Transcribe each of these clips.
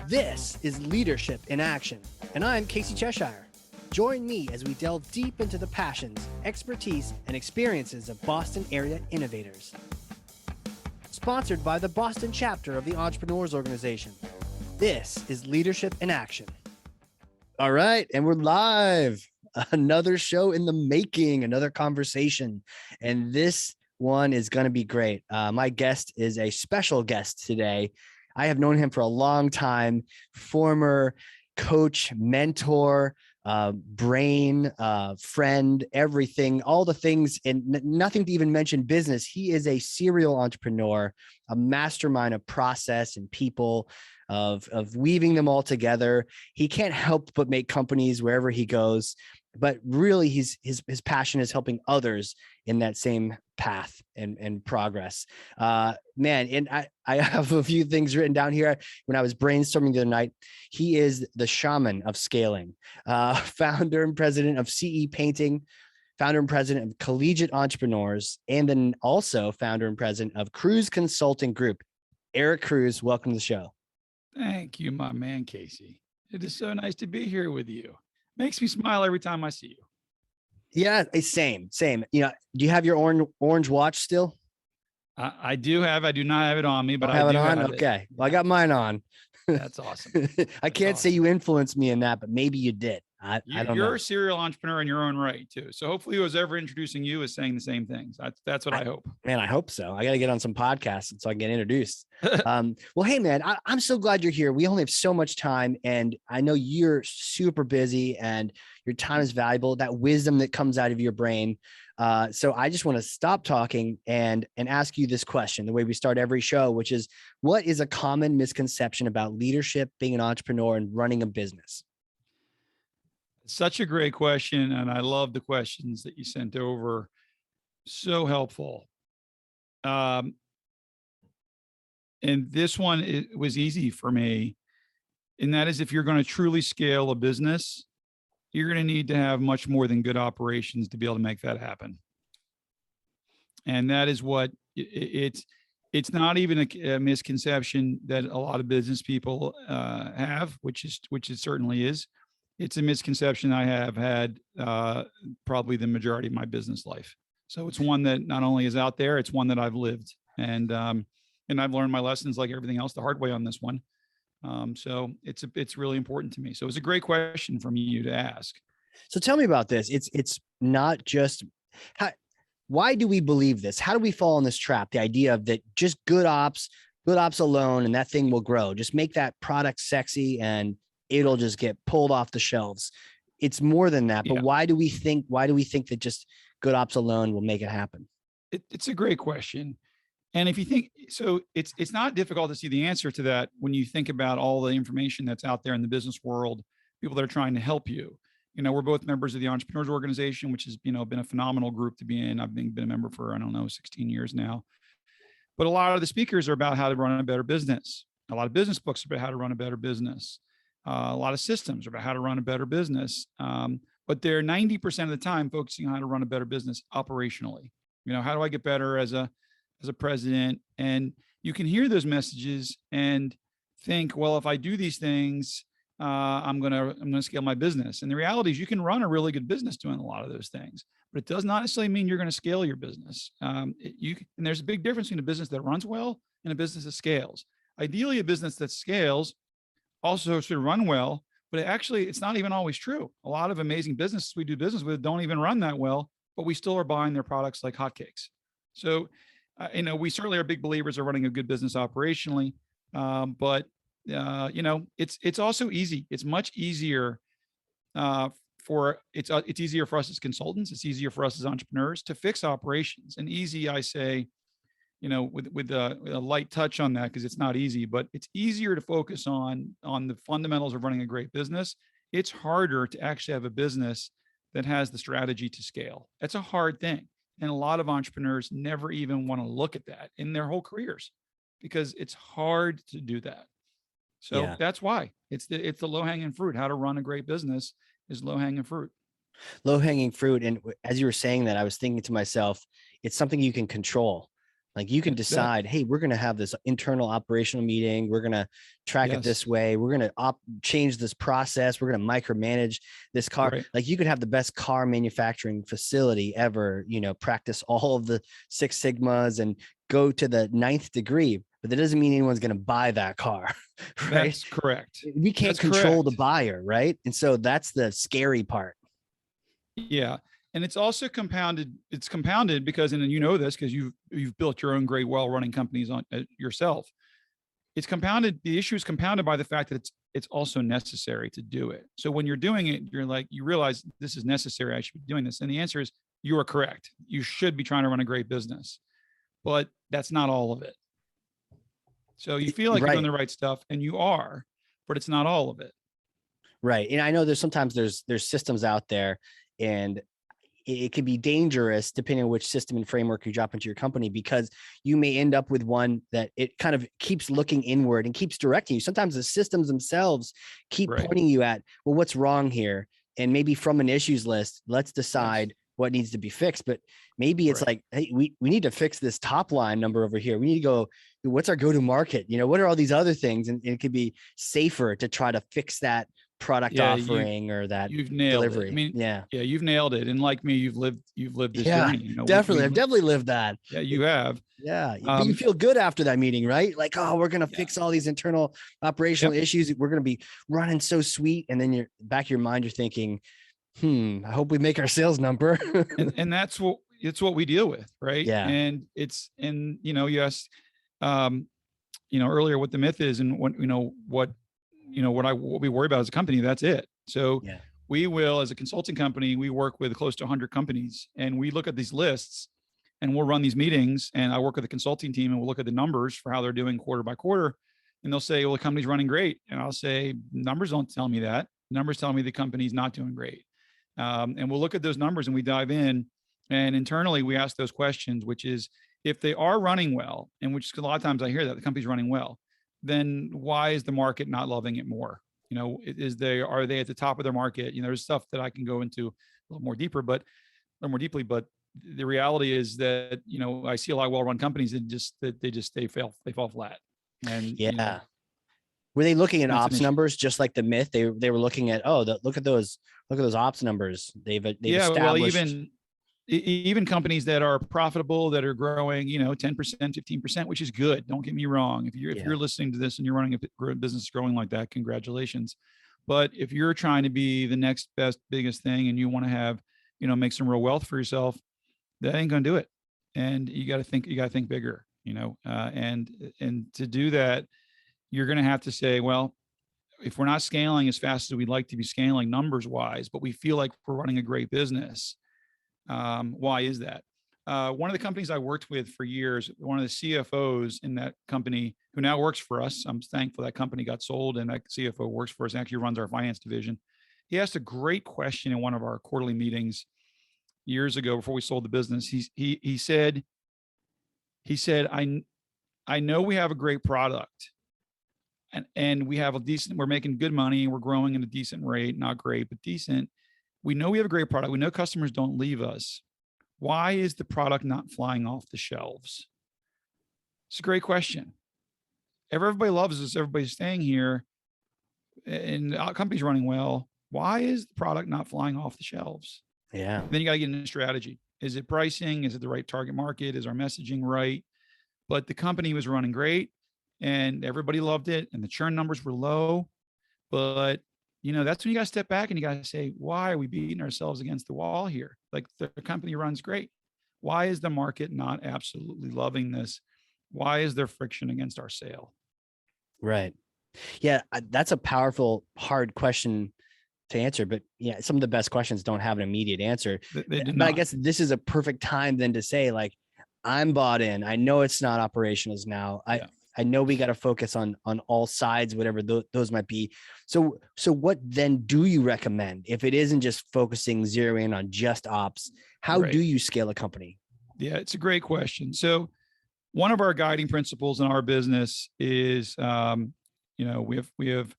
This is Leadership in Action, and I'm Casey Cheshire. Join me as we delve deep into the passions, expertise, and experiences of Boston area innovators. Sponsored by the Boston chapter of the Entrepreneurs Organization. This is Leadership in Action. All right, and we're live. Another show in the making, another conversation, and this one is going to be great. My guest is a special guest today. I have known him for a long time, former coach, mentor, brain, friend, everything, all the things, and nothing to even mention business. He is a serial entrepreneur, a mastermind of process and people, of weaving them all together. He can't help but make companies wherever he goes, but really his passion is helping others in that same path and progress. Man, and I have a few things written down here when I was brainstorming the other night. He is the shaman of scaling, founder and president of CE Painting, founder and president of Collegiate Entrepreneurs, and then also founder and president of Cruz Consulting Group. Eric Cruz, welcome to the show. Thank you, my man, Casey. It is so nice to be here with you. Makes me smile every time I see you. Yeah, it's same. You know, do you have your orange watch still? I do have. I do not have it on me, but I do have it on. have Okay, it. Well, I got mine on. That's awesome. I can't say you influenced me in that, but maybe you did. I don't know. You're a serial entrepreneur in your own right too. So hopefully whoever's ever introducing you is saying the same things. That's what I hope. Man, I hope so. I got to get on some podcasts so I can get introduced. Well, hey man, I'm so glad you're here. We only have so much time, and I know you're super busy and your time is valuable, that wisdom that comes out of your brain. So I just want to stop talking and ask you this question, the way we start every show, which is, what is a common misconception about leadership, being an entrepreneur, and running a business? Such a great question. And I love the questions that you sent over. So helpful. And this one, it was easy for me. And that is, if you're going to truly scale a business, you're going to need to have much more than good operations to be able to make that happen. And that is what it's not even a misconception that a lot of business people have, which it certainly is. It's a misconception I have had probably the majority of my business life. So it's one that not only is out there, it's one that I've lived, and I've learned my lessons, like everything else, the hard way on this one. So it's really important to me. So it's a great question from you to ask. So tell me about this. It's not just why do we believe this? How do we fall in this trap? The idea of that just good ops alone, and that thing will grow. Just make that product sexy and it'll just get pulled off the shelves. It's more than that. But why do we think that just good ops alone will make it happen? It's a great question. And if you think so, it's not difficult to see the answer to that when you think about all the information that's out there in the business world, people that are trying to help you. You know, we're both members of the Entrepreneurs Organization, which has, been a phenomenal group to be in. I've been a member for, 16 years now. But a lot of the speakers are about how to run a better business. A lot of business books are about how to run a better business. A lot of systems are about how to run a better business. But they're 90% of the time focusing on how to run a better business operationally. You know, how do I get better as a president? And you can hear those messages and think, well, if I do these things, I'm going to scale my business. And the reality is, you can run a really good business doing a lot of those things, but it does not necessarily mean you're going to scale your business. And there's a big difference between a business that runs well and a business that scales. Ideally, a business that scales also should run well, but it's not even always true. A lot of amazing businesses we do business with don't even run that well, but we still are buying their products like hotcakes. So, we certainly are big believers of running a good business operationally, but it's also easy. It's much easier it's easier for us as consultants. It's easier for us as entrepreneurs to fix operations. And easy, I say, with a light touch on that, because it's not easy, but it's easier to focus on the fundamentals of running a great business. It's harder to actually have a business that has the strategy to scale. That's a hard thing. And a lot of entrepreneurs never even want to look at that in their whole careers, because it's hard to do that. So that's why it's the low hanging fruit. How to run a great business is low hanging fruit. Low hanging fruit. And as you were saying that, I was thinking to myself, it's something you can control. Like you can decide, hey, we're going to have this internal operational meeting. We're going to track it this way. We're going to change this process. We're going to micromanage this car. Right. Like you could have the best car manufacturing facility ever, practice all of the Six Sigmas and go to the 9th degree, but that doesn't mean anyone's going to buy that car. Right. That's correct. We can't control the buyer. Right. And so that's the scary part. Yeah. And it's also compounded. It's compounded because, and you know this because you've built your own great, well-running companies on yourself. It's compounded. The issue is compounded by the fact that it's also necessary to do it. So when you're doing it, you realize this is necessary. I should be doing this. And the answer is you are correct. You should be trying to run a great business, but that's not all of it. So you feel like you're doing the right stuff, and you are, but it's not all of it. Right. And I know there's systems out there, and it can be dangerous depending on which system and framework you drop into your company, because you may end up with one that it kind of keeps looking inward and keeps directing you. Sometimes the systems themselves keep pointing you at, well, what's wrong here? And maybe from an issues list, let's decide what needs to be fixed. But maybe it's like, hey, we need to fix this top line number over here. We need to go, what's our go-to market? What are all these other things? And it could be safer to try to fix that product offering or that you've nailed delivery. It. I mean, yeah, you've nailed it. And like me, you've lived this journey. Definitely. I've definitely lived that. Yeah, you have. Yeah. But you feel good after that meeting, right? Like, oh, we're going to fix all these internal operational issues. We're going to be running so sweet. And then you're back of your mind, you're thinking, I hope we make our sales number. and that's what we deal with. Right. Yeah. And you asked, earlier what the myth is and what we worry about as a company, that's it. So we will, as a consulting company, we work with close to 100 companies, and we look at these lists and we'll run these meetings, and I work with the consulting team and we'll look at the numbers for how they're doing quarter by quarter. And they'll say, well, the company's running great. And I'll say, numbers don't tell me that. Numbers tell me the company's not doing great. And we'll look at those numbers and we dive in, and internally we ask those questions, which is, if they are running well, and which a lot of times I hear that the company's running well, then why is the market not loving it more? Are they at the top of their market? There's stuff that I can go into a little more deeply, but the reality is that, I see a lot of well-run companies and they fall flat. And were they looking at ops numbers just like the myth? They were looking at, look at those ops numbers. They've established. Well, even companies that are profitable, that are growing, 10%, 15%, which is good. Don't get me wrong. If you're listening to this and you're running a business growing like that, congratulations. But if you're trying to be the next best, biggest thing, and you want to have, make some real wealth for yourself, that ain't going to do it. And you got to think bigger, and to do that, you're going to have to say, well, if we're not scaling as fast as we'd like to be scaling numbers wise, but we feel like we're running a great business, why is that? One of the companies I worked with for years, one of the CFOs in that company who now works for us, I'm thankful that company got sold and that CFO works for us, actually runs our finance division. He asked a great question in one of our quarterly meetings years ago before we sold the business. He said, I know we have a great product and we have we're making good money and we're growing at a decent rate, not great, but decent. We know we have a great product. We know customers don't leave us. Why is the product not flying off the shelves? It's a great question. Everybody loves us. Everybody's staying here and our company's running well. Why is the product not flying off the shelves? Yeah. Then you got to get into strategy. Is it pricing? Is it the right target market? Is our messaging right? But the company was running great and everybody loved it and the churn numbers were low. But that's when you got to step back and you got to say, why are we beating ourselves against the wall here? Like the company runs great. Why is the market not absolutely loving this? Why is there friction against our sale? Right. Yeah. That's a powerful, hard question to answer, but some of the best questions don't have an immediate answer. But I guess this is a perfect time then to say, like, I'm bought in. I know it's not operationals now. I know we got to focus on all sides, whatever those might be. So what then do you recommend if it isn't just focusing, zeroing in on just ops? How do you scale a company? Yeah, it's a great question. So one of our guiding principles in our business is, we have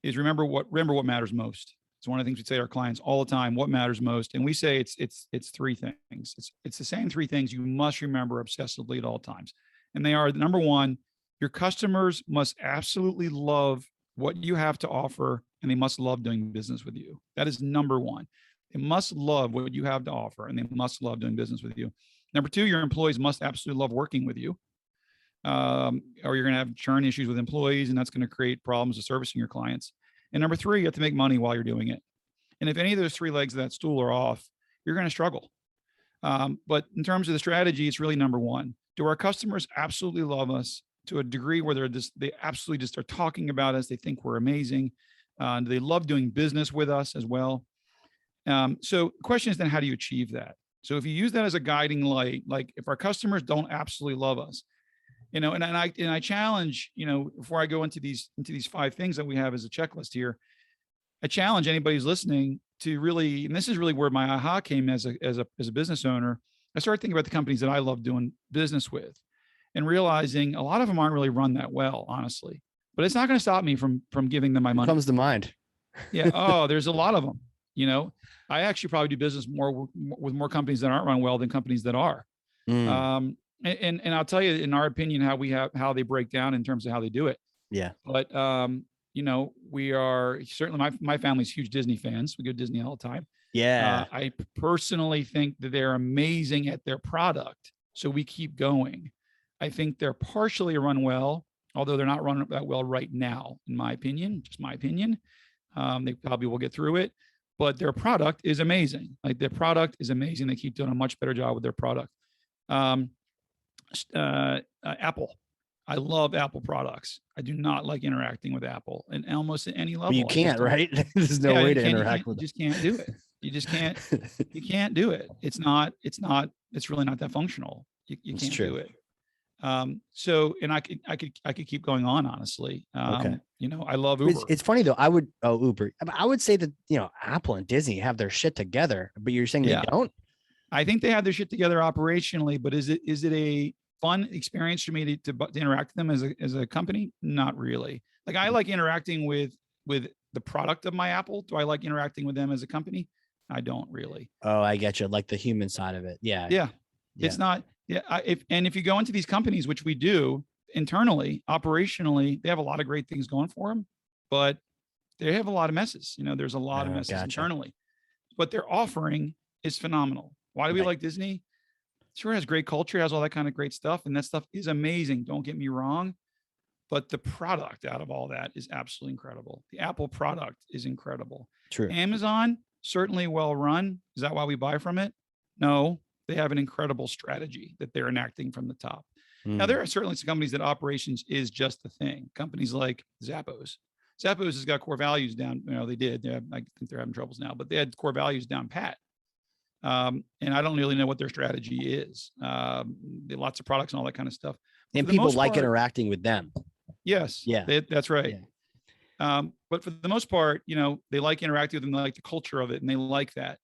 remember what matters most. It's one of the things we say to our clients all the time. What matters most? And we say it's three things. It's the same three things you must remember obsessively at all times. And they are, number one, your customers must absolutely love what you have to offer, and they must love doing business with you. That is number one. They must love what you have to offer, and they must love doing business with you. Number two, your employees must absolutely love working with you. Or you're going to have churn issues with employees, and that's going to create problems with servicing your clients. And number three, you have to make money while you're doing it. And if any of those three legs of that stool are off, you're going to struggle. But in terms of the strategy, it's really number one. Do our customers absolutely love us to a degree where they absolutely just are talking about us? They think we're amazing. Do they love doing business with us as well? So the question is then, how do you achieve that? So if you use that as a guiding light, like if our customers don't absolutely love us, and I challenge, before I go into these 5 things that we have as a checklist here, I challenge anybody who's listening to really, and this is really where my aha came as a business owner. I started thinking about the companies that I love doing business with, and realizing a lot of them aren't really run that well, honestly. But it's not going to stop me from giving them my money. Comes to mind. Yeah. Oh, there's a lot of them. I actually probably do business with more companies that aren't run well than companies that are. And I'll tell you, in our opinion, how they break down in terms of how they do it. Yeah. But we are certainly, my family's huge Disney fans. We go to Disney all the time. Yeah. I personally think that they're amazing at their product, so we keep going. I think they're partially run well, although they're not run that well right now, in my opinion. Just my opinion. They probably will get through it, but their product is amazing. Like, their product is amazing. They keep doing a much better job with their product. Apple. I love Apple products. I do not like interacting with Apple in almost at any level. Well, you can't, right? There's no way to interact with them. You just can't do it. You just can't. You can't do it. It's really not that functional. You can't do it. So, and I could keep going on, honestly. Okay. I love Uber. It's funny though. Uber. I would say that, Apple and Disney have their shit together, but you're saying they don't? I think they have their shit together operationally, but is it a fun experience for me to interact with them as a company? Not really. Like, I like interacting with the product of my Apple. Do I like interacting with them as a company? I don't really. Oh, I get you. Like the human side of it. Yeah. Yeah. It's not. Yeah. If you go into these companies, which we do internally, operationally, they have a lot of great things going for them, but they have a lot of messes. There's a lot of messes internally. What they're offering is phenomenal. Why do we like Disney? Sure, has great culture, has all that kind of great stuff, and that stuff is amazing. Don't get me wrong, but the product out of all that is absolutely incredible. The Apple product is incredible. True. Amazon, certainly well run. Is that why we buy from it? No, they have an incredible strategy that they're enacting from the top. Now, there are certainly some companies that operations is just the thing. Companies like Zappos. Zappos has got core values down. They did. I think they're having troubles now, but they had core values down pat. And I don't really know what their strategy is. Lots of products and all that kind of stuff. And people like interacting with them. Yes. Yeah. That's right. Yeah. But for the most part, they like interacting with them. They like the culture of it, and they like that.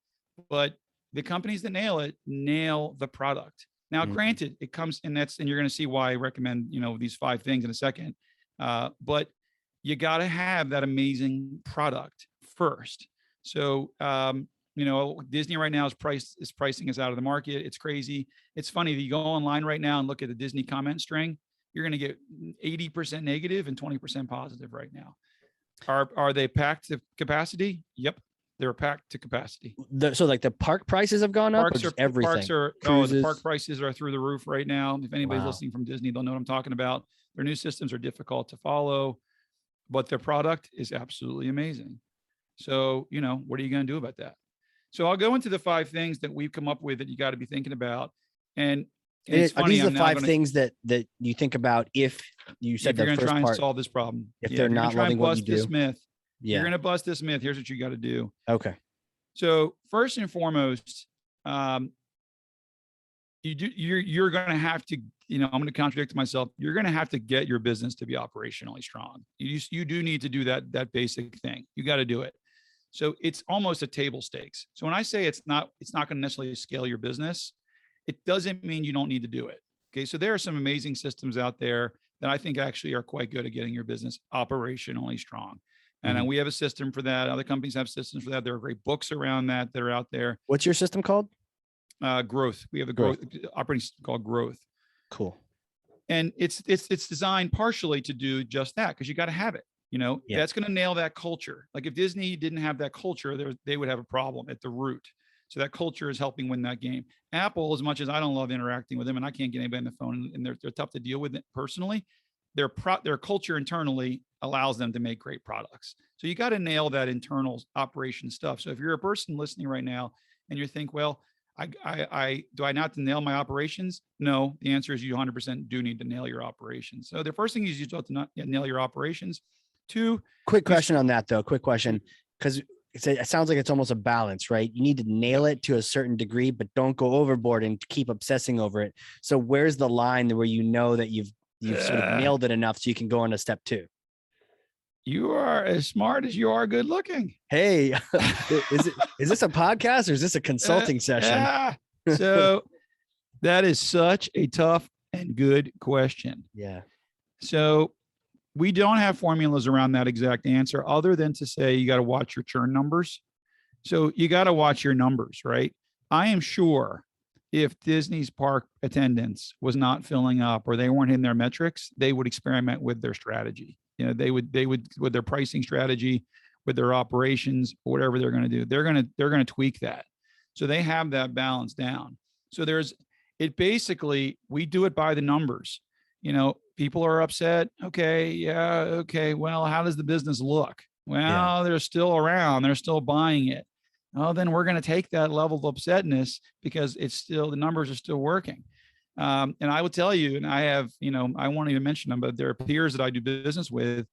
But the companies that nail the product. Now, granted, it comes, and you're going to see why I recommend, these 5 things in a second. But you got to have that amazing product first. So, Disney right now is pricing us out of the market. It's crazy. It's funny that you go online right now and look at the Disney comment string, you're going to get 80% negative and 20% positive right now. Are they packed to capacity? Yep. They're packed to capacity. So like the park prices have gone up, or just everything? The park prices are through the roof right now. If anybody's listening from Disney, they'll know what I'm talking about. Their new systems are difficult to follow, but their product is absolutely amazing. So, what are you going to do about that? So I'll go into the 5 things that we've come up with that you got to be thinking about. And it's funny, these are the 5 things that you think about if you said if you're going to try and solve this problem. If they're not loving what you do. This myth. You're going to bust this myth. Here's what you got to do. Okay. So first and foremost, you're going to have to, I'm going to contradict myself. You're going to have to get your business to be operationally strong. You do need to do that basic thing. You got to do it. So it's almost a table stakes. So when I say it's not going to necessarily scale your business, it doesn't mean you don't need to do it. Okay. So there are some amazing systems out there that I think actually are quite good at getting your business operationally strong. And we have a system for that. Other companies have systems for that. There are great books around that are out there. What's your system called? Growth. We have a growth operating system called Growth. Cool. And it's designed partially to do just that, because you got to have it. That's going to nail that culture. Like if Disney didn't have that culture, they would have a problem at the root. So that culture is helping win that game. Apple, as much as I don't love interacting with them, and I can't get anybody on the phone, and they're tough to deal with personally, their culture internally allows them to make great products. So you got to nail that internal operation stuff. So if you're a person listening right now and you think, well, I do I not to nail my operations? No, the answer is you 100% do need to nail your operations. So the first thing is you have to not nail your operations. Two, quick question on that though. Quick question, because it sounds like it's almost a balance, right? You need to nail it to a certain degree, but don't go overboard and keep obsessing over it. So where's the line where you know that you've sort of nailed it enough so you can go on to step two? You are as smart as you are good looking. Hey, is this a podcast or is this a consulting session? So that is such a tough and good question. Yeah. So we don't have formulas around that exact answer, other than to say you got to watch your churn numbers. So you got to watch your numbers, right? I am sure if Disney's park attendance was not filling up or they weren't in their metrics, they would experiment with their strategy. They would with their pricing strategy, with their operations, whatever they're going to do, they're going to tweak that. So they have that balance down. So basically, we do it by the numbers. People are upset. Okay. Well, how does the business look? Well, they're still around. They're still buying it. Well, then we're going to take that level of upsetness because the numbers are still working. And I will tell you, and I have, I won't even mention them, but there are peers that I do business with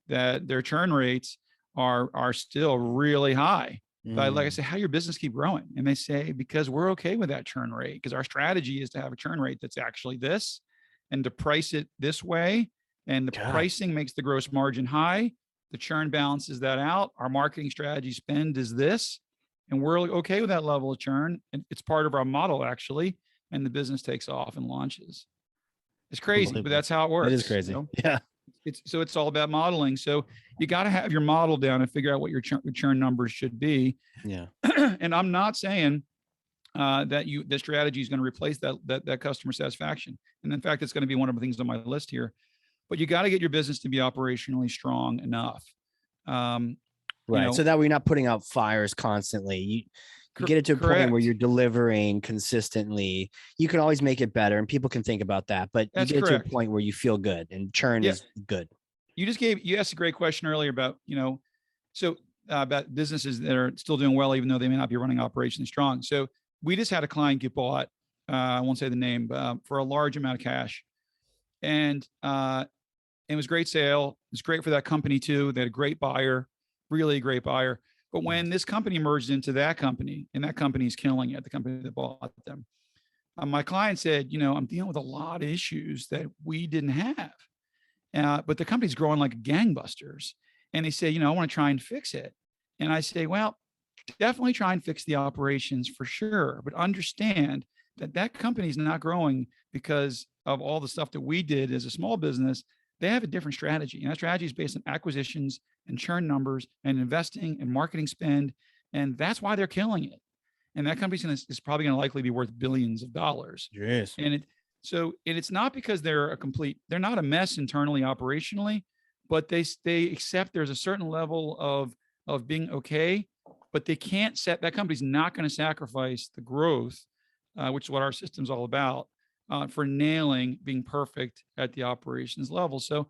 that their churn rates are still really high. But like I say, how your business keep growing? And they say, because we're okay with that churn rate, because our strategy is to have a churn rate that's actually this, and to price it this way. And the pricing makes the gross margin high. The churn balances that out. Our marketing strategy spend is this, and we're okay with that level of churn. And it's part of our model actually. And the business takes off and launches. It's crazy, but that's how it works. It is crazy. Yeah. It's all about modeling. So you got to have your model down and figure out what your churn numbers should be. Yeah. And I'm not saying that the strategy is going to replace that customer satisfaction. And in fact, it's going to be one of the things on my list here. But you got to get your business to be operationally strong enough. Right. So that we're not putting out fires constantly. You get it to a point where you're delivering consistently. You can always make it better, and people can think about that. But you get to a point where you feel good, and churn is good. You asked a great question earlier about about businesses that are still doing well, even though they may not be running operationally strong. So we just had a client get bought. I won't say the name, but for a large amount of cash, and it was a great sale. It was great for that company too. They had a great buyer, really a great buyer. But when this company merged into that company, and that company is killing it, the company that bought them, my client said, I'm dealing with a lot of issues that we didn't have, but the company's growing like gangbusters. And they say, I want to try and fix it. And I say, well, definitely try and fix the operations for sure, but understand that company is not growing because of all the stuff that we did as a small business. They have a different strategy, and that strategy is based on acquisitions and churn numbers and investing and marketing spend. And that's why they're killing it. And that company is probably going to likely be worth billions of dollars. Yes. And it's not because they're not a mess internally, operationally, but they accept there's a certain level of being okay, but they can't that company's not going to sacrifice the growth, which is what our system's all about, for nailing being perfect at the operations level. So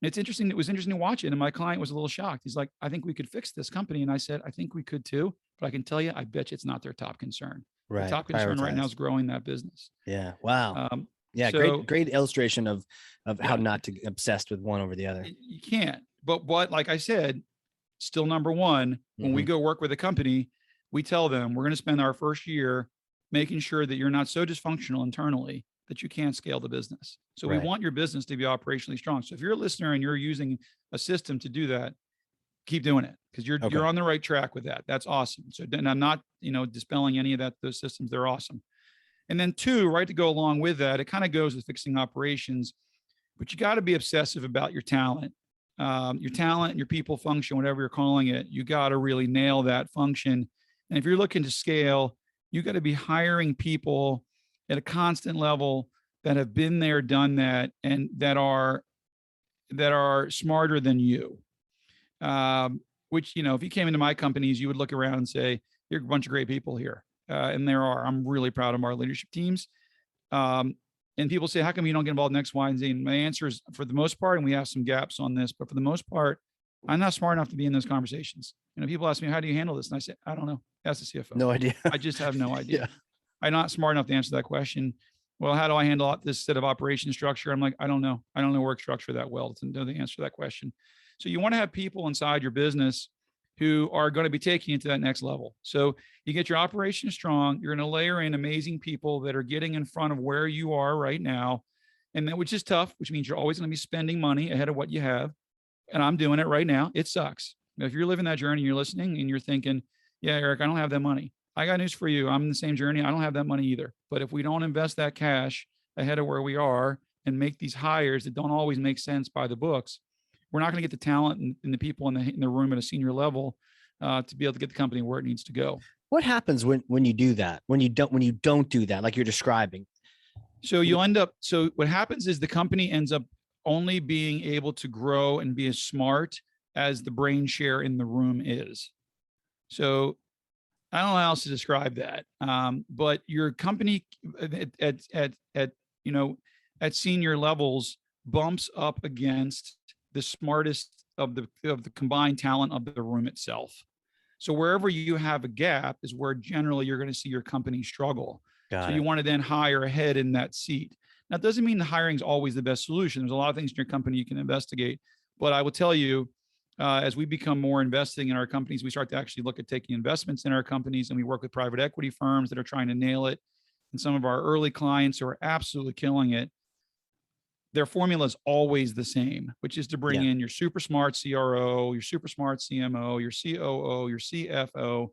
it's interesting. It was interesting to watch it. And my client was a little shocked. He's like, I think we could fix this company. And I said, I think we could too, but I can tell you, I bet you it's not their top concern. Right. The top concern right now is growing that business. Yeah. Wow. Great illustration of how not to get obsessed with one over the other. You can't, but like I said, still number one, when we go work with a company, we tell them we're going to spend our first year making sure that you're not so dysfunctional internally that you can't scale the business. So we want your business to be operationally strong. So if you're a listener and you're using a system to do that, keep doing it, because you're on the right track with that. That's awesome. So then I'm not, dispelling any of those systems. They're awesome. And then two, right, to go along with that, it kind of goes with fixing operations, but you got to be obsessive about your talent. your talent, your people function, whatever you're calling it, you got to really nail that function. And if you're looking to scale, you got to be hiring people at a constant level that have been there, done that, and that are smarter than you. Which, if you came into my companies, you would look around and say, "You're a bunch of great people here," and there are. I'm really proud of our leadership teams. And people say, "How come you don't get involved in X, Y, and Z?" And my answer is, for the most part, and we have some gaps on this, but for the most part, I'm not smart enough to be in those conversations. People ask me, "How do you handle this?" And I say, "I don't know. Ask the CFO." No idea. I just have no idea. Yeah. I'm not smart enough to answer that question. Well, how do I handle this set of operation structure? I'm like, I don't know. I don't know work structure that well to know the answer to that question. So you want to have people inside your business who are going to be taking you to that next level. So you get your operation strong, you're going to layer in amazing people that are getting in front of where you are right now. And that, which is tough, which means you're always going to be spending money ahead of what you have. And I'm doing it right now. It sucks. If you're living that journey, you're listening and you're thinking, yeah, Eric, I don't have that money. I got news for you. I'm in the same journey. I don't have that money either. But if we don't invest that cash ahead of where we are and make these hires that don't always make sense by the books, we're not going to get the talent and the people in the room at a senior level to be able to get the company where it needs to go. What happens when you do that? When you don't do that, like you're describing? So you end up. So what happens is the company ends up only being able to grow and be as smart as the brain share in the room is. So I don't know how else to describe that. But your company at senior levels bumps up against the smartest of the combined talent of the room itself. So wherever you have a gap is where generally you're going to see your company struggle. So you want to then hire ahead in that seat. Now, it doesn't mean the hiring is always the best solution. There's a lot of things in your company you can investigate. But I will tell you, as we become more investing in our companies, we start to actually look at taking investments in our companies, and we work with private equity firms that are trying to nail it. And some of our early clients who are absolutely killing it, their formula is always the same, which is to bring in your super smart CRO, your super smart CMO, your COO, your CFO,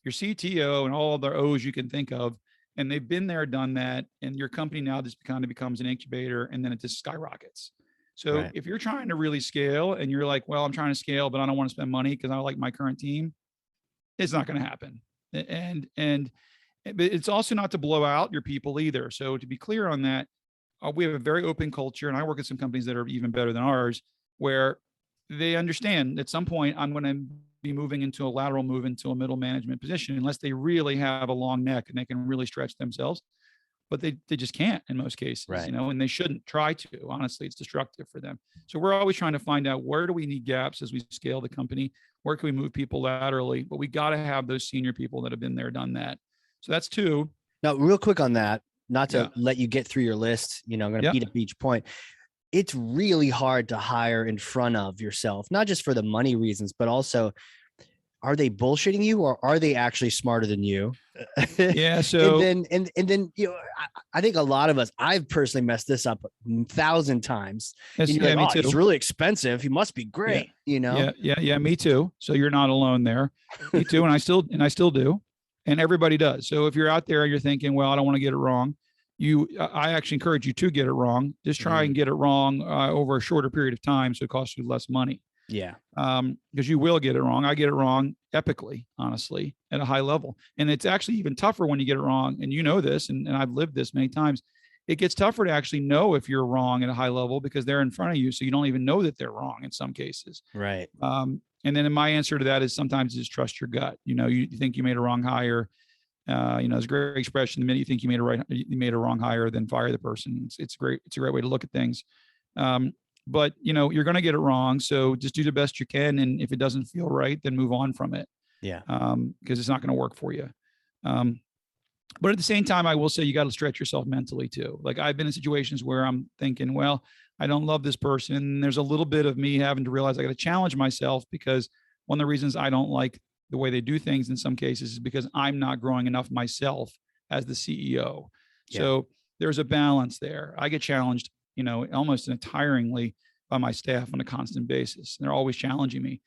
your CTO, and all of the O's you can think of. And they've been there, done that. And your company now just kind of becomes an incubator, and then it just skyrockets. So if you're trying to really scale and you're like, well, I'm trying to scale, but I don't want to spend money because I like my current team, it's not going to happen. But it's also not to blow out your people either. So to be clear on that, we have a very open culture, and I work at some companies that are even better than ours, where they understand at some point I'm going to be moving into a lateral move into a middle management position, unless they really have a long neck and they can really stretch themselves. But they just can't in most cases, and they shouldn't try to. Honestly, it's destructive for them. So we're always trying to find out, where do we need gaps as we scale the company? Where can we move people laterally? But we got to have those senior people that have been there, done that. So that's two. Now, real quick on that, not to let you get through your list, I'm going to beat up each point. It's really hard to hire in front of yourself, not just for the money reasons, but also, are they bullshitting you, or are they actually smarter than you? Yeah. So and then I think a lot of us, I've personally messed this up 1,000 times. Me too. He's really expensive. He must be great. Yeah. Me too. So you're not alone there. Me too. And I still do. And everybody does. So if you're out there and you're thinking, well, I don't want to get it wrong, I actually encourage you to get it wrong. Just try and get it wrong over a shorter period of time, so it costs you less money. Yeah. Because you will get it wrong. I get it wrong epically, honestly, at a high level. And it's actually even tougher when you get it wrong. And you know this, and I've lived this many times. It gets tougher to actually know if you're wrong at a high level, because they're in front of you. So you don't even know that they're wrong in some cases. Right. And then my answer to that is sometimes just trust your gut. You think you made a wrong hire. It's a great expression. The minute you think you made a wrong hire, then fire the person. It's great. It's a great way to look at things. But you're going to get it wrong. So just do the best you can. And if it doesn't feel right, then move on from it. Yeah. Because it's not going to work for you. But at the same time, I will say you got to stretch yourself mentally too. Like, I've been in situations where I'm thinking, well, I don't love this person. And there's a little bit of me having to realize I got to challenge myself, because one of the reasons I don't like the way they do things in some cases is because I'm not growing enough myself as the CEO. Yeah. So there's a balance there. I get challenged, almost tiringly by my staff on a constant basis. They're always challenging me.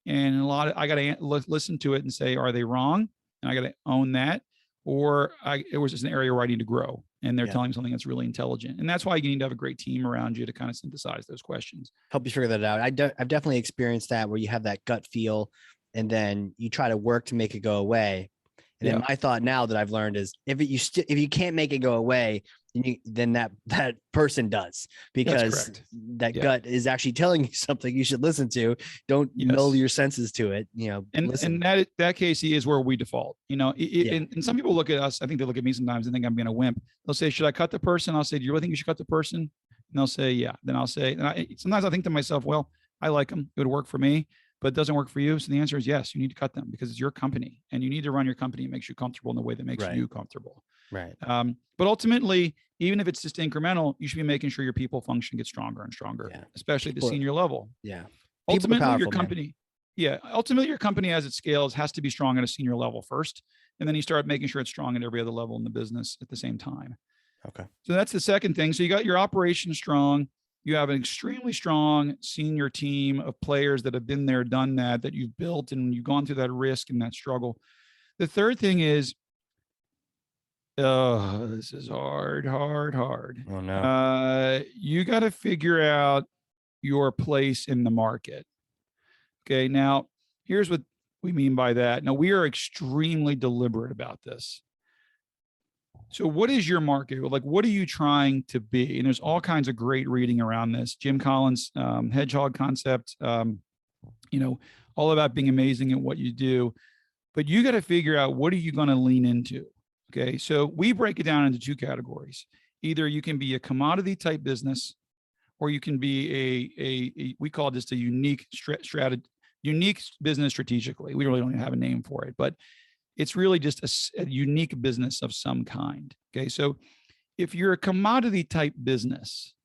And I got to listen to it and say, are they wrong? And I got to own that. Or it was just an area where I need to grow. and they're telling something that's really intelligent. And that's why you need to have a great team around you to kind of synthesize those questions. Help you figure that out. I've definitely experienced that, where you have that gut feel and then you try to work to make it go away. And then my thought now that I've learned is if you can't make it go away, then that person does, because that gut is actually telling you something you should listen to. Don't null your senses to it, And listen. and that, Casey, is where we default. And some people look at us. I think they look at me sometimes and think I'm being a wimp. They'll say, "Should I cut the person?" I'll say, "Do you really think you should cut the person?" And they'll say, "Yeah." Then I'll say, sometimes I think to myself, "Well, I like them. It would work for me, but it doesn't work for you." So the answer is yes, you need to cut them, because it's your company and you need to run your company. It makes you comfortable in the way that makes you comfortable. Right. But ultimately, even if it's just incremental, you should be making sure your people function gets stronger and stronger, especially at the senior level. Yeah. Ultimately, powerful, your company, ultimately your company as it scales has to be strong at a senior level first. And then you start making sure it's strong at every other level in the business at the same time. Okay. So that's the second thing. So you got your operation strong. You have an extremely strong senior team of players that have been there, done that you've built, and you've gone through that risk and that struggle. The third thing is, this is hard. Oh no. You got to figure out your place in the market. Okay. Now, here's what we mean by that. Now, we are extremely deliberate about this. So what is your market? Like, what are you trying to be? And there's all kinds of great reading around this. Jim Collins, hedgehog concept, all about being amazing at what you do. But you got to figure out, what are you going to lean into? Okay. So we break it down into two categories. Either you can be a commodity type business, or you can be we call it just a unique strategy, unique business strategically. We really don't even have a name for it, but it's really just a unique business of some kind. Okay. So if you're a commodity type business,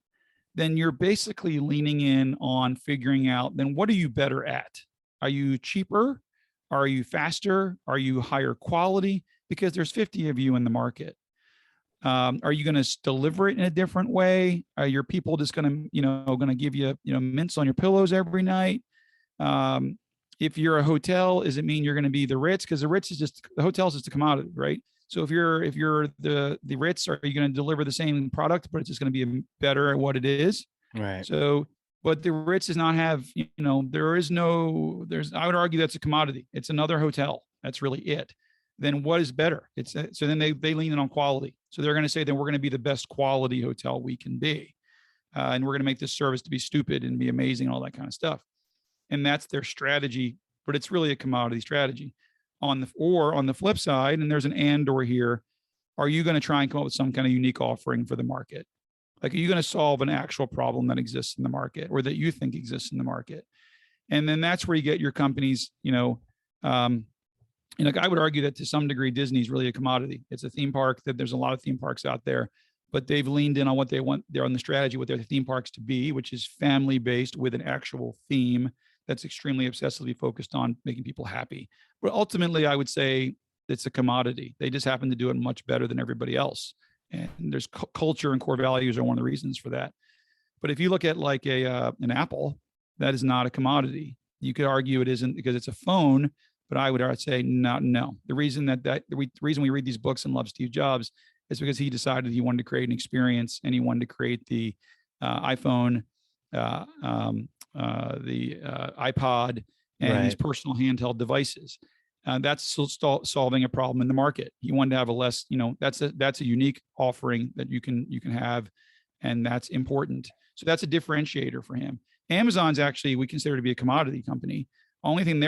then you're basically leaning in on figuring out, then what are you better at? Are you cheaper? Are you faster? Are you higher quality? Because there's 50 of you in the market. Are you going to deliver it in a different way? Are your people just going to give you, mints on your pillows every night? If you're a hotel, does it mean you're going to be the Ritz? Because the hotel is just a commodity, right? So if you're the Ritz, are you going to deliver the same product, but it's just going to be better at what it is? Right. So, but the Ritz does not have, I would argue that's a commodity. It's another hotel. That's really it. Then what is better? So then they lean in on quality. So they're going to say, then we're going to be the best quality hotel we can be. And we're going to make this service to be stupid and be amazing and all that kind of stuff. And that's their strategy, but it's really a commodity strategy. On the flip side, and there's an and/or here, are you going to try and come up with some kind of unique offering for the market? Like, are you going to solve an actual problem that exists in the market, or that you think exists in the market? And then that's where you get your companies, I would argue that to some degree, Disney's really a commodity. It's a theme park that there's a lot of theme parks out there, but they've leaned in on what they want. They're on the strategy, what their theme parks to be, which is family based with an actual theme that's extremely obsessively focused on making people happy. But ultimately, I would say it's a commodity. They just happen to do it much better than everybody else. And there's culture and core values are one of the reasons for that. But if you look at like an Apple, that is not a commodity. You could argue it isn't because it's a phone, but I would say no. The reason the reason we read these books and love Steve Jobs is because he decided he wanted to create an experience, and he wanted to create the iPhone, the iPod, and these personal handheld devices. That's solving a problem in the market. He wanted to have a less, that's a unique offering that you can have, and that's important. So that's a differentiator for him. Amazon's actually, we consider to be a commodity company. Only thing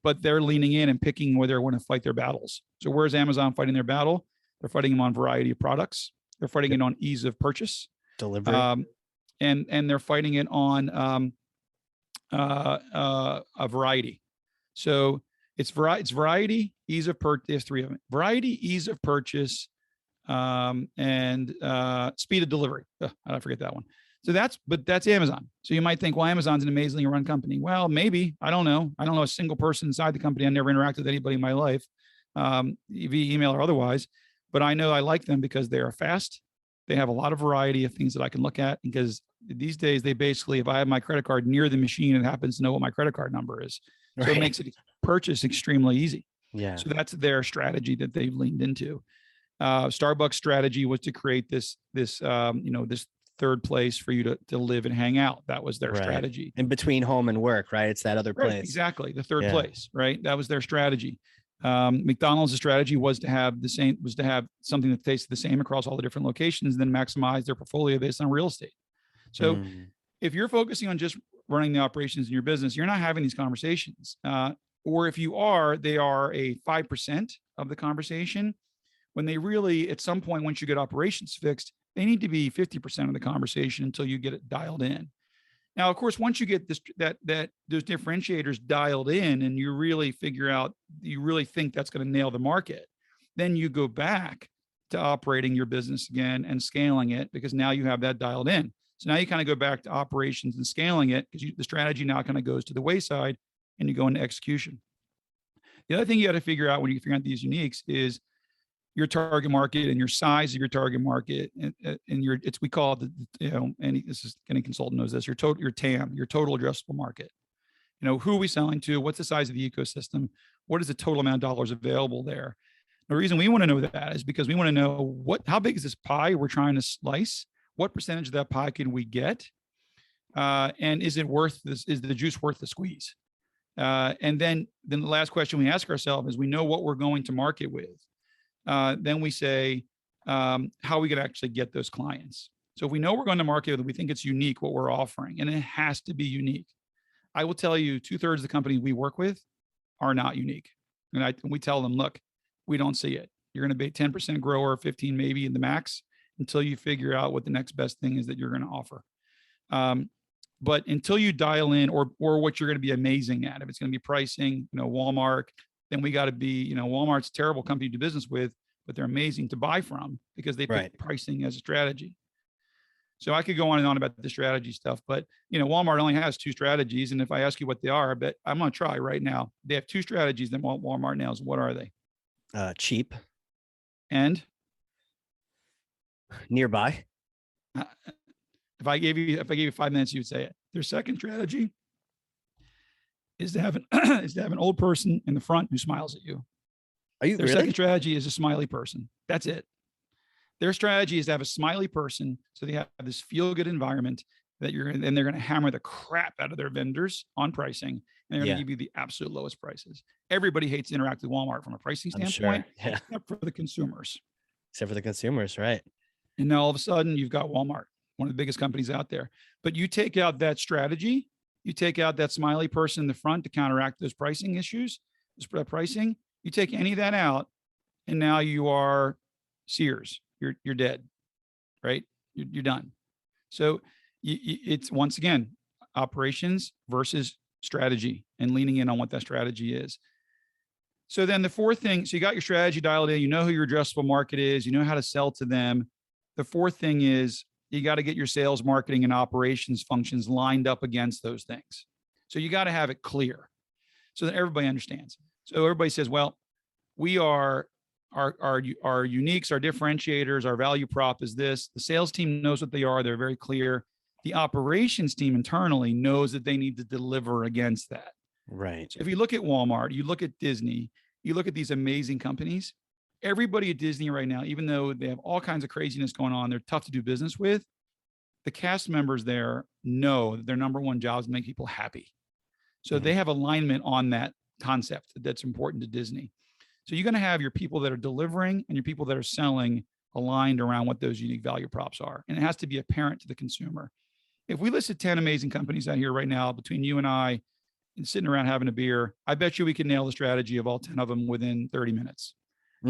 but they're leaning in and picking where they want to fight their battles. So where's Amazon fighting their battle? They're fighting them on variety of products. They're fighting it on ease of purchase, delivery, and they're fighting it on a variety. So it's variety, ease of purchase. There's three of them: variety, ease of purchase, and speed of delivery. I forget that one. So that's Amazon. So you might think, well, Amazon's an amazingly run company. Well, maybe. I don't know. I don't know a single person inside the company. I never interacted with anybody in my life, via email or otherwise. But I know I like them because they are fast. They have a lot of variety of things that I can look at, because these days they basically, if I have my credit card near the machine, it happens to know what my credit card number is. So it makes it purchase extremely easy. Yeah. So that's their strategy that they've leaned into. Starbucks strategy was to create this third place for you to live and hang out. That was their strategy. In between home and work, right? It's that other place. Right, exactly. The third place, right? That was their strategy. McDonald's strategy was to have something that tastes the same across all the different locations, then maximize their portfolio based on real estate. So if you're focusing on just running the operations in your business, you're not having these conversations. Or if you are, they are a 5% of the conversation, when they really, at some point, once you get operations fixed, they need to be 50% of the conversation until you get it dialed in. Now, of course, once you get those differentiators dialed in and you really figure out, you really think that's going to nail the market, then you go back to operating your business again and scaling it, because now you have that dialed in. So now you kind of go back to operations and scaling it, because the strategy now kind of goes to the wayside and you go into execution. The other thing you got to figure out when you figure out these uniques is your target market and your size of your target market, and we call it any consultant knows this, your TAM, your total addressable market. Who are we selling to? What's the size of the ecosystem? What is the total amount of dollars available there? The reason we want to know that is because we want to know how big is this pie we're trying to slice? What percentage of that pie can we get? And is it worth this? Is the juice worth the squeeze? And then the last question we ask ourselves is, we know what we're going to market with. Then we say, how are we going to actually get those clients? So if we know we're going to market with, we think it's unique what we're offering, and it has to be unique. I will tell you, 2/3 of the companies we work with are not unique. And we tell them, look, we don't see it. You're going to be 10% grower, 15 maybe in the max, until you figure out what the next best thing is that you're going to offer. But until you dial in or what you're going to be amazing at, if it's going to be pricing, Walmart, then we got to be, Walmart's a terrible company to do business with, but they're amazing to buy from because they pick pricing as a strategy. So I could go on and on about the strategy stuff, but Walmart only has 2 strategies. And if I ask you what they are, but I'm going to try right now. They have 2 strategies that Walmart nails. What are they? Cheap and nearby. If I gave you 5 minutes, you would say it. Their second strategy is to have an old person in the front who smiles at you. Are you Their really? second strategy is a smiley person. That's it. Their strategy is to have a smiley person, so they have this feel-good environment that they're going to hammer the crap out of their vendors on pricing, and they're going to give you the absolute lowest prices. Everybody hates to interact with Walmart from a pricing standpoint, except for the consumers. Except for the consumers, right? And now all of a sudden you've got Walmart, one of the biggest companies out there. But you take out that strategy, you take out that smiley person in the front to counteract those pricing issues, pricing, you take any of that out, and now you are Sears. You're dead, right? You're done. So it's, once again, operations versus strategy and leaning in on what that strategy is. So then the fourth thing, so you got your strategy dialed in, you know who your addressable market is, you know how to sell to them. The fourth thing is you got to get your sales, marketing, and operations functions lined up against those things. So you got to have it clear so that everybody understands. So everybody says, well, we are our uniques, our differentiators, our value prop is this. The sales team knows what they are. They're very clear. The operations team internally knows that they need to deliver against that. Right. So if you look at Walmart, you look at Disney, you look at these amazing companies, everybody at Disney right now, even though they have all kinds of craziness going on, they're tough to do business with. The cast members there know that their number one job is to make people happy. So they have alignment on that concept that's important to Disney. So you're going to have your people that are delivering and your people that are selling aligned around what those unique value props are. And it has to be apparent to the consumer. If we listed 10 amazing companies out here right now between you and I and sitting around having a beer, I bet you we can nail the strategy of all 10 of them within 30 minutes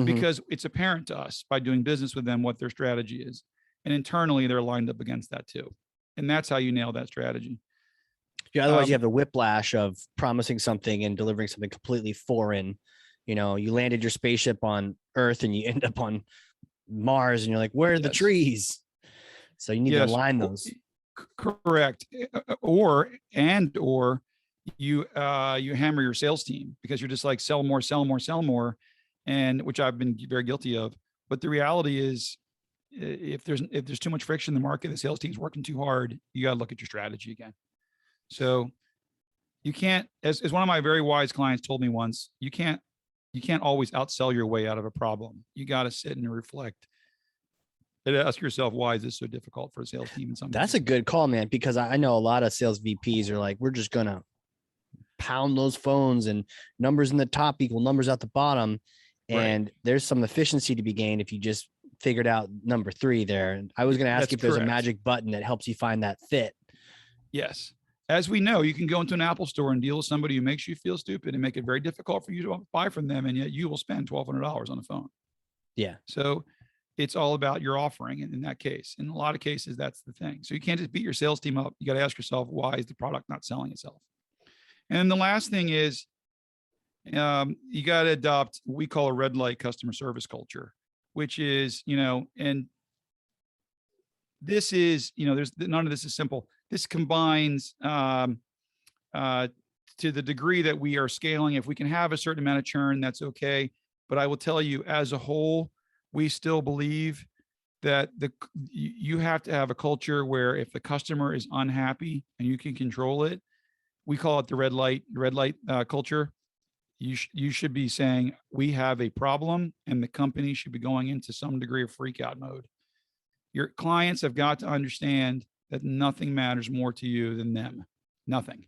because it's apparent to us by doing business with them what their strategy is. And internally, they're lined up against that too. And that's how you nail that strategy. Yeah, otherwise you have the whiplash of promising something and delivering something completely foreign. You landed your spaceship on Earth and you end up on Mars and you're like, where are the trees? So you need to align those. Correct. Or you hammer your sales team because you're just like, sell more, sell more, sell more. And which I've been very guilty of. But the reality is, if there's too much friction in the market, the sales team's working too hard, you got to look at your strategy again. So you can't, as one of my very wise clients told me once, you can't You can't always outsell your way out of a problem. You got to sit and reflect and ask yourself, why is this so difficult for a sales team in some That's a cases? good call, man, because I know a lot of sales VPs are like, we're just going to pound those phones and numbers in the top equal numbers at the bottom. And Right. there's some efficiency to be gained if you just figured out number 3 there. And I was going to ask That's you if there's a correct. magic button that helps you find that fit. Yes. As we know, you can go into an Apple store and deal with somebody who makes you feel stupid and make it very difficult for you to buy from them. And yet you will spend $1,200 on a phone. Yeah. So it's all about your offering. And in that case, in a lot of cases, that's the thing. So you can't just beat your sales team up. You got to ask yourself, why is the product not selling itself? And the last thing is, you got to adopt what we call a red light customer service culture, which is, and this is, there's none of this is simple. This combines to the degree that we are scaling. If we can have a certain amount of churn, that's okay. But I will tell you, as a whole, we still believe that you have to have a culture where if the customer is unhappy and you can control it, we call it the red light culture. You should be saying, we have a problem, and the company should be going into some degree of freak out mode. Your clients have got to understand that nothing matters more to you than them. Nothing.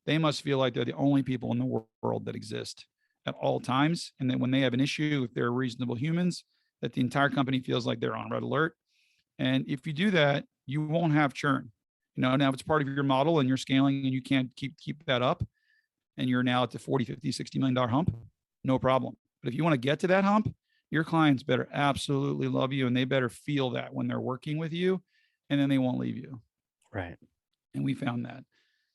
They must feel like they're the only people in the world that exist at all times. And that when they have an issue, if they're reasonable humans, that the entire company feels like they're on red alert. And if you do that, you won't have churn. Now if it's part of your model and you're scaling and you can't keep that up, and you're now at the 40, 50, $60 million hump, no problem. But if you want to get to that hump, your clients better absolutely love you, and they better feel that when they're working with you, and then they won't leave you. Right. And we found that.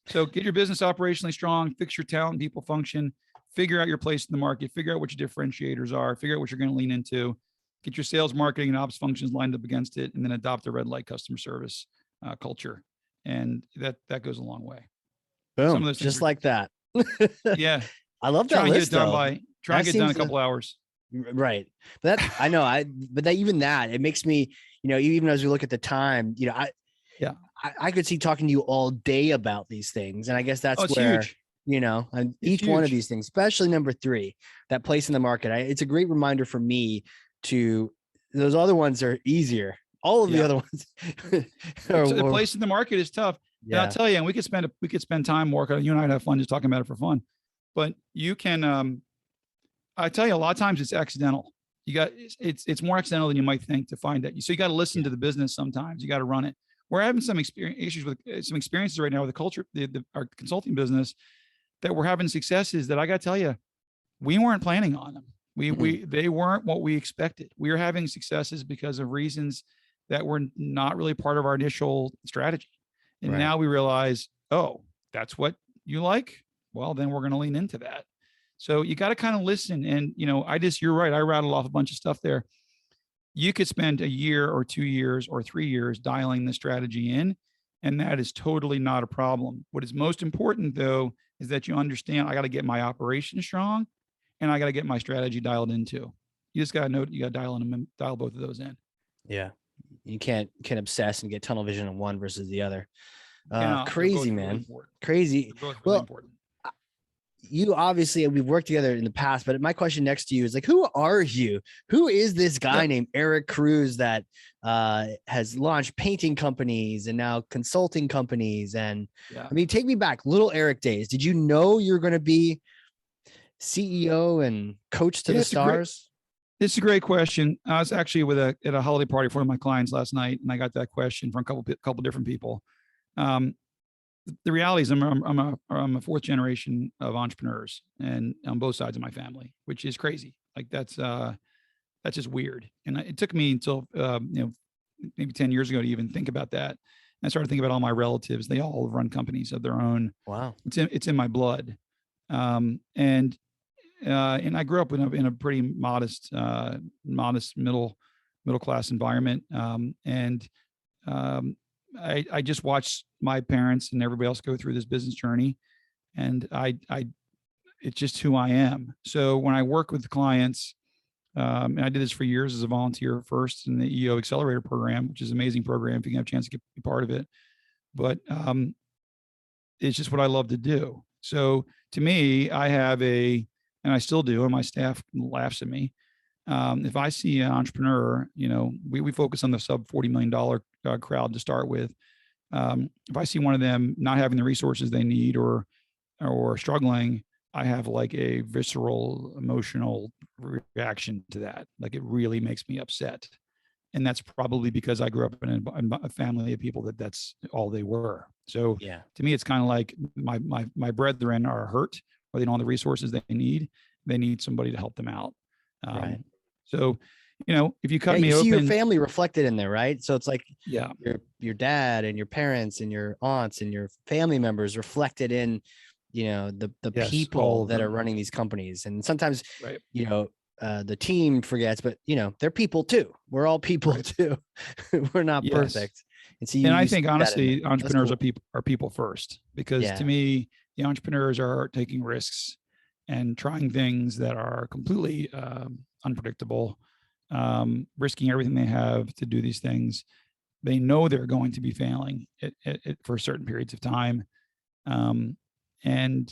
So get your business operationally strong, fix your talent and people function, figure out your place in the market, figure out what your differentiators are, figure out what you're going to lean into, get your sales, marketing, and ops functions lined up against it, and then adopt a red light customer service culture. And that goes a long way. Some of Boom. those Just things like that. yeah. I love that Try and get it list done though. try and That get it done in seems a couple hours. right. But I know but that even that, it makes me, even as we look at the time, Yeah. I could see talking to you all day about these things. And I guess that's It's where, huge. and It's each one of huge. these things, especially number 3, that place in the market, it's a great reminder for me to, those other ones are easier. All of the Yeah. other ones. The place in the market is tough. And I'll Yeah. tell you, and we could spend time working. You and I'd have fun just talking about it for fun. But you can, I tell you, a lot of times it's accidental. It's more accidental than you might think to find that. So you got to listen to the business sometimes. You got to run it. We're having some issues with some experiences right now with the culture, our consulting business, that we're having successes that I got to tell you, we weren't planning on them. They weren't what we expected. We were having successes because of reasons that were not really part of our initial strategy. And Right. now we realize, oh, that's what you like. Well, then we're going to lean into that. So you got to kind of listen. And, you're right. I rattled off a bunch of stuff there. You could spend a year or 2 years or 3 years dialing the strategy in, and that is totally not a problem. What is most important, though, is that you understand I got to get my operation strong, and I got to get my strategy dialed in too. You just got to know you got to dial both of those in. Yeah. You can't obsess and get tunnel vision on one versus the other. Crazy, Crazy, man. Really crazy. They're both Well, really important. You obviously, we've worked together in the past, but my question next to you is like, who are you? Who is this guy named Eric Cruz that has launched painting companies and now consulting companies? And I mean, take me back, little Eric days. Did you know you're going to be CEO and coach to the stars? It's a great question. I was actually at a holiday party for one of my clients last night, and I got that question from a couple different people. The reality is I'm a fourth generation of entrepreneurs, and on both sides of my family, which is crazy. Like that's just weird. And it took me until maybe 10 years ago to even think about that. And I started thinking about all my relatives. They all run companies of their own. Wow. It's in my blood. And I grew up in a pretty modest middle class environment. I just watched my parents and everybody else go through this business journey, and it's just who I am. So when I work with clients, and I did this for years as a volunteer first in the EO Accelerator program, which is an amazing program if you can have a chance to be part of it. But it's just what I love to do. So to me, I have a and I still do, and my staff laughs at me. If I see an entrepreneur, we focus on the sub $40 million crowd to start with. If I see one of them not having the resources they need or struggling, I have like a visceral emotional reaction to that. Like it really makes me upset. And that's probably because I grew up in a family of people that's all they were. So to me, it's kind of like my brethren are hurt, or they don't have the resources they need. They need somebody to help them out. Right. So, if you cut me you see open, your family reflected in there, right? So it's like yeah, your dad and your parents and your aunts and your family members reflected in, the yes, people that are running these companies. And sometimes, right. The team forgets, but they're people too. We're all people too. We're not perfect. And so I think honestly, entrepreneurs are people first, because to me, the entrepreneurs are taking risks and trying things that are completely unpredictable, risking everything they have to do these things. They know they're going to be failing for certain periods of time. And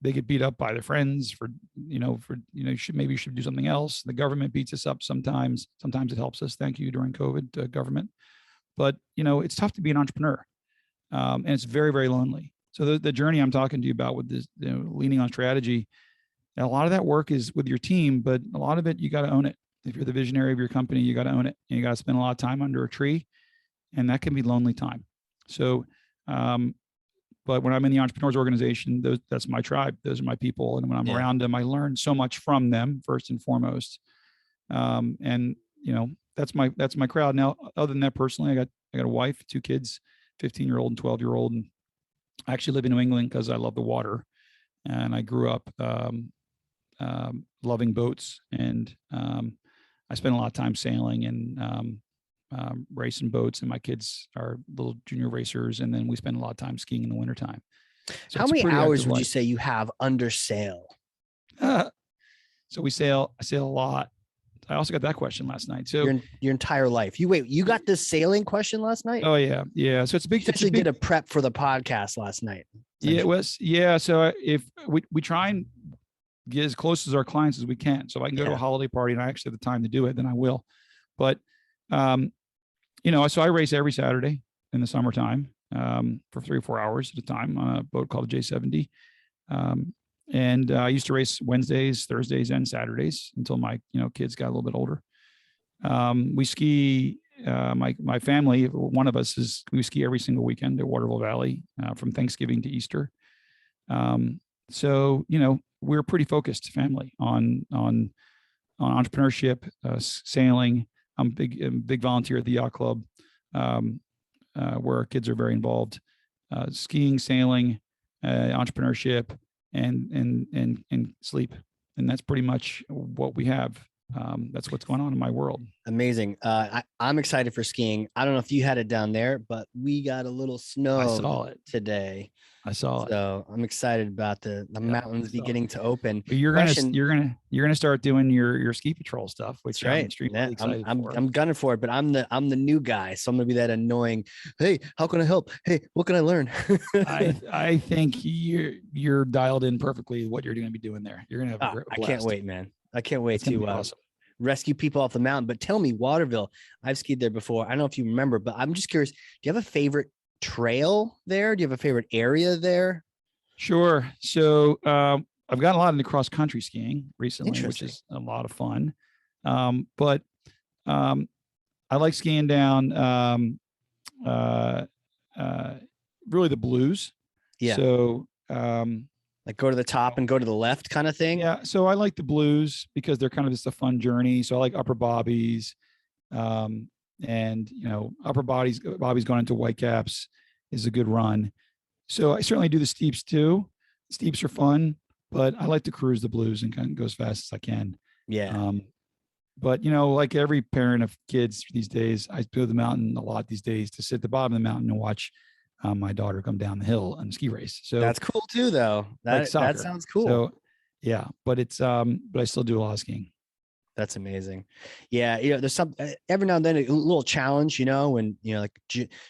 they get beat up by their friends for maybe you should do something else. The government beats us up sometimes. Sometimes it helps us. Thank you during COVID, government. But it's tough to be an entrepreneur, and it's very, very lonely. So the journey I'm talking to you about with this, leaning on strategy, and a lot of that work is with your team, but a lot of it you got to own it. If you're the visionary of your company, you got to own it. And you got to spend a lot of time under a tree, and that can be lonely time. So, but when I'm in the entrepreneurs organization, that's my tribe. Those are my people. And when I'm around them, I learn so much from them first and foremost. And that's my crowd. Now, other than that, personally, I got a wife, 2 kids, 15-year-old and 12-year-old. And I actually live in New England because I love the water. And I grew up loving boats. And I spent a lot of time sailing and racing boats, and my kids are little junior racers. And then we spend a lot of time skiing in the wintertime. So how many hours would you say you have under sail? So I sail a lot. I also got that question last night. So your entire life. You got this sailing question last night? Oh yeah. Yeah. So it's a big, did a prep for the podcast last night. Yeah, it was. Yeah. So if we try and get as close as our clients as we can. So if I can go to a holiday party and I actually have the time to do it, then I will. But, so I race every Saturday in the summertime for 3 or 4 hours at a time on a boat called J70. And I used to race Wednesdays, Thursdays, and Saturdays until my kids got a little bit older. We ski. My family, one of us we ski every single weekend at Waterville Valley from Thanksgiving to Easter. So we're a pretty focused family on entrepreneurship, sailing. I'm a big volunteer at the yacht club, where our kids are very involved. Skiing, sailing, entrepreneurship, and sleep, and that's pretty much what we have. That's what's going on in my world. Amazing. I'm excited for skiing. I don't know if you had it down there, but we got a little snow. I saw it today. I saw it. So I'm excited about the mountains beginning to open. But you're gonna start doing your ski patrol stuff, which I'm extremely excited for. I'm gunning for it, but I'm the new guy, so I'm gonna be that annoying. Hey, how can I help? Hey, what can I learn? I think you're dialed in perfectly what you're gonna be doing there. You're gonna have a blast. I can't wait, man. I can't wait to awesome. Rescue people off the mountain. But tell me, Waterville, I've skied there before. I don't know if you remember, but I'm just curious. Do you have a favorite trail there? Do you have a favorite area there? Sure. So I've gotten a lot into cross country skiing recently, which is a lot of fun. But I like skiing down really the blues. Yeah. So like go to the top and go to the left kind of thing. Yeah. So I like the blues because they're kind of just a fun journey. So I like upper bobbies. And upper bobbies going into Whitecaps is a good run. So I certainly do the steeps too. Steeps are fun, but I like to cruise the blues and kind of go as fast as I can. Yeah. But like every parent of kids these days, I go to the mountain a lot these days to sit at the bottom of the mountain and watch my daughter come down the hill on a ski race. So that's cool too, though. That sounds cool. So yeah, but I still do a lot of skiing. That's amazing. Yeah. There's some every now and then a little challenge, when like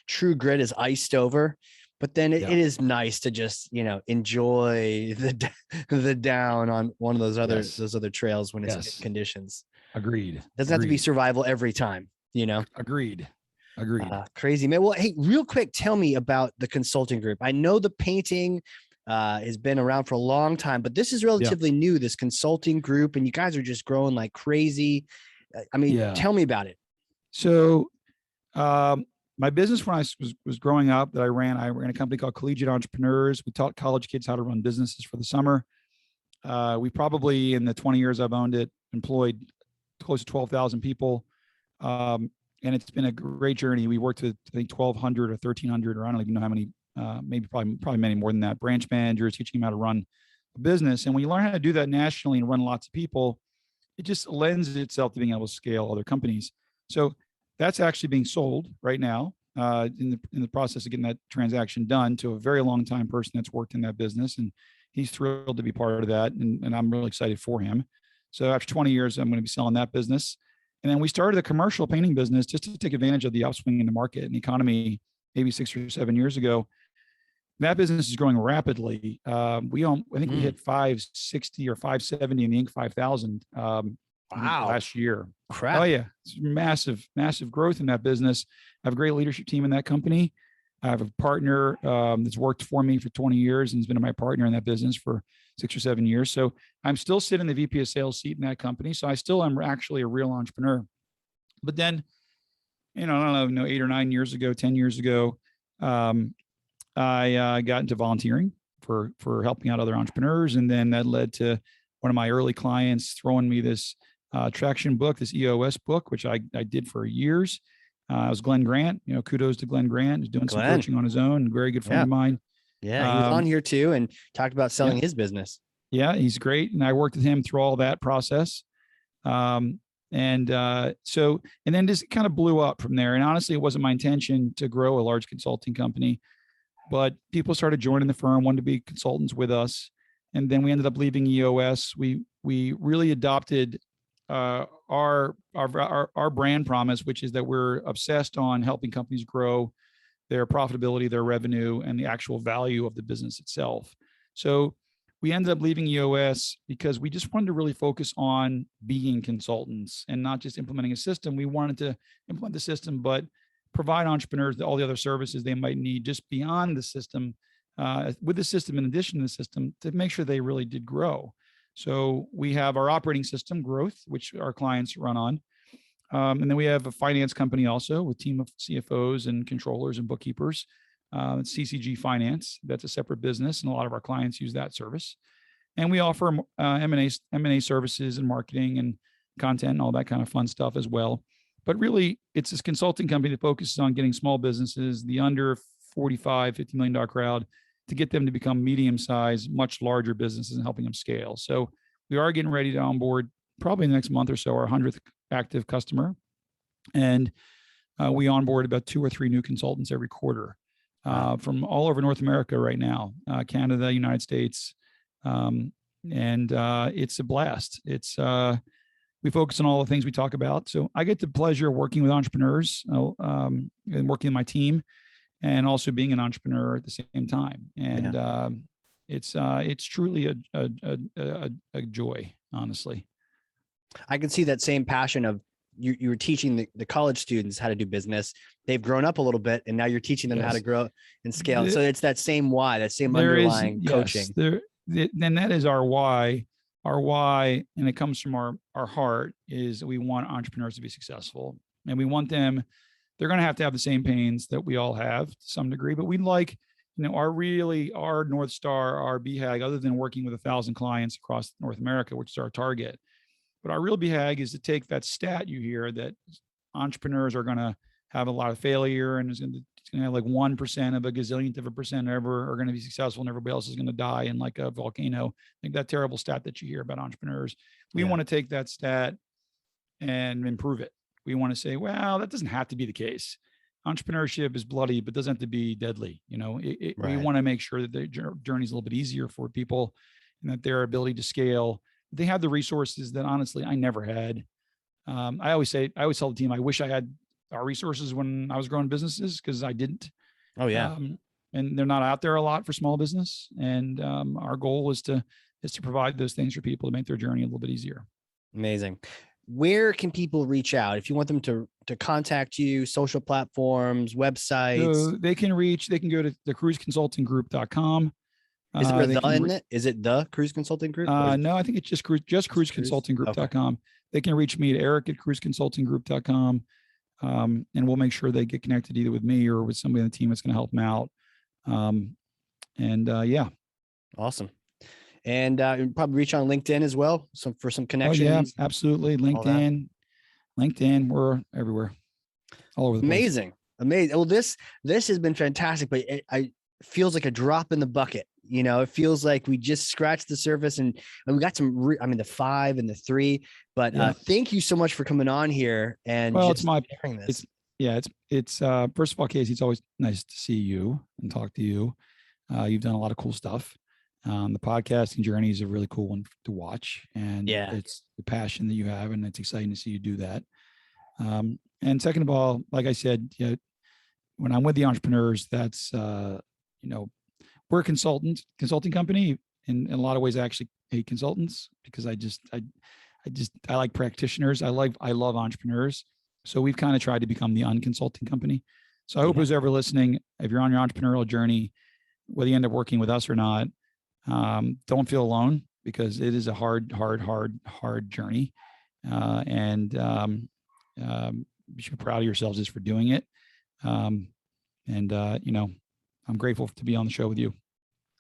true grit is iced over. But then Yeah. it is nice to just, enjoy the down on one of those Yes. other trails when it's Yes. good conditions. Agreed. Doesn't have to be survival every time, Agreed. Crazy, man. Well, hey, real quick, tell me about the consulting group. I know the painting has been around for a long time, but this is relatively new, this consulting group, and you guys are just growing like crazy. I mean, tell me about it. So, my business when I was growing up that I ran a company called Collegiate Entrepreneurs. We taught college kids how to run businesses for the summer. We probably, in the 20 years I've owned it, employed close to 12,000 people. And it's been a great journey. We worked with, I think, 1,200 or 1,300, or I don't even know how many, maybe probably many more than that, branch managers, teaching them how to run a business. And when you learn how to do that nationally and run lots of people, it just lends itself to being able to scale other companies. So that's actually being sold right now, in the process of getting that transaction done to a very long time person that's worked in that business. And he's thrilled to be part of that. And I'm really excited for him. So after 20 years, I'm going to be selling that business. And then we started a commercial painting business just to take advantage of the upswing in the market and the economy maybe 6 or 7 years ago. That business is growing rapidly. I think we hit 560 or 570 in the Inc. 5000 last year. Crap. Oh yeah, it's massive, massive growth in that business. I have a great leadership team in that company. I have a partner that's worked for me for 20 years and has been my partner in that business for 6 or 7 years. So I'm still sitting in the VP of sales seat in that company. So I still am actually a real entrepreneur. But then, I don't know, 8 or 9 years ago, 10 years ago, I got into volunteering for helping out other entrepreneurs. And then that led to one of my early clients throwing me this traction book, this EOS book, which I did for years. It was Glenn Grant. Kudos to Glenn Grant. He's doing some coaching on his own. A very good friend of mine. Yeah, he was on here too and talked about selling his business. Yeah, he's great. And I worked with him through all that process. And then just kind of blew up from there. And honestly, it wasn't my intention to grow a large consulting company, but people started joining the firm, wanted to be consultants with us. And then we ended up leaving EOS. We really adopted our brand promise, which is that we're obsessed on helping companies grow their profitability, their revenue, and the actual value of the business itself. So we ended up leaving EOS because we just wanted to really focus on being consultants and not just implementing a system. We wanted to implement the system, but provide entrepreneurs all the other services they might need just beyond the system, with the system, in addition to the system, to make sure they really did grow. So we have our operating system, Growth, which our clients run on. And then we have a finance company also with a team of CFOs and controllers and bookkeepers. It's CCG Finance. That's a separate business, and a lot of our clients use that service. And we offer M&A services and marketing and content and all that kind of fun stuff as well. But really, it's this consulting company that focuses on getting small businesses, the under 45, $50 million crowd, to get them to become medium-sized, much larger businesses and helping them scale. So we are getting ready to onboard probably in the next month or so our 100th active customer. And we onboard about 2 or 3 new consultants every quarter from all over North America right now, Canada, United States. And it's a blast. We focus on all the things we talk about. So I get the pleasure of working with entrepreneurs and working with my team, and also being an entrepreneur at the same time. And it's truly a joy, honestly. I can see that same passion of you were teaching the college students how to do business. They've grown up a little bit, and now you're teaching them how to grow and scale. So it's that same why, that same underlying coaching. Then that is our why. Our why, and it comes from our heart, is we want entrepreneurs to be successful, and we want them. They're going to have the same pains that we all have to some degree, but we'd like, our North Star, our BHAG, other than working with 1,000 clients across North America, which is our target. But our real BHAG is to take that stat you hear that entrepreneurs are going to have a lot of failure, and it's going to have like 1% of a gazillionth of a percent ever are going to be successful, and everybody else is going to die in like a volcano. Like that terrible stat that you hear about entrepreneurs. We want to take that stat and improve it. We want to say, well, that doesn't have to be the case. Entrepreneurship is bloody, but doesn't have to be deadly. We want to make sure that the journey is a little bit easier for people, and that their ability to scale, they have the resources that honestly I never had. I always tell the team, I wish I had our resources when I was growing businesses, because I didn't. Oh yeah. and they're not out there a lot for small business. And our goal is to provide those things for people to make their journey a little bit easier. Amazing. Where can people reach out if you want them to contact you? Social platforms, websites. So they can go to the cruiseconsultinggroup.com. Is there the in it? Is it the Cruise Consulting Group? No, I think it's just cruiseconsultinggroup.com. Okay. They can reach me at eric@cruiseconsultinggroup.com. And we'll make sure they get connected either with me or with somebody on the team that's going to help them out. Yeah. Awesome. And probably reach on LinkedIn as well. For some connections. Oh, yeah, absolutely. LinkedIn, we're everywhere. All over the place. Amazing. Well, this has been fantastic, but it feels like a drop in the bucket. It feels like we just scratched the surface and we got some, the 5 and the 3, but thank you so much for coming on here and it's sharing this. It's first of all, Casey, it's always nice to see you and talk to you. You've done a lot of cool stuff. The podcasting journey is a really cool one to watch, and it's the passion that you have, and it's exciting to see you do that. And second of all, like I said, when I'm with the entrepreneurs, that's, we're a consulting company. In a lot of ways, I actually hate consultants because I like practitioners. I love entrepreneurs. So we've kind of tried to become the unconsulting company. So I hope who's ever listening, if you're on your entrepreneurial journey, whether you end up working with us or not, don't feel alone, because it is a hard journey. You should be proud of yourselves just for doing it. I'm grateful to be on the show with you.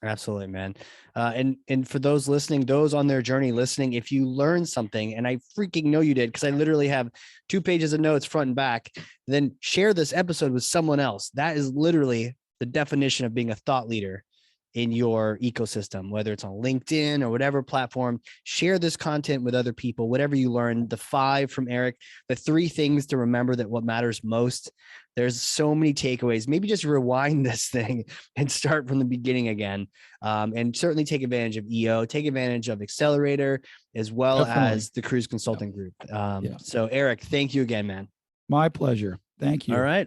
Absolutely, man. And for those listening, those on their journey listening, if you learned something, and I freaking know you did, because I literally have 2 pages of notes front and back, then share this episode with someone else. That is literally the definition of being a thought leader in your ecosystem, whether it's on LinkedIn or whatever platform. Share this content with other people, whatever you learned, the 5 from Eric, the 3 things to remember that what matters most. There's so many takeaways. Maybe just rewind this thing and start from the beginning again. And certainly take advantage of EO, take advantage of Accelerator, as well as the Cruise Consulting Group. So Eric, thank you again, man. My pleasure. Thank you. All right.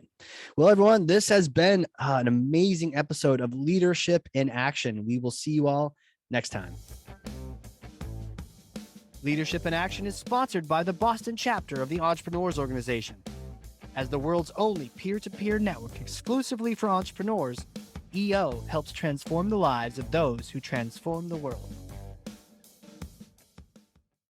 Well, everyone, this has been an amazing episode of Leadership in Action. We will see you all next time. Leadership in Action is sponsored by the Boston chapter of the Entrepreneurs Organization. As the world's only peer-to-peer network exclusively for entrepreneurs, EO helps transform the lives of those who transform the world.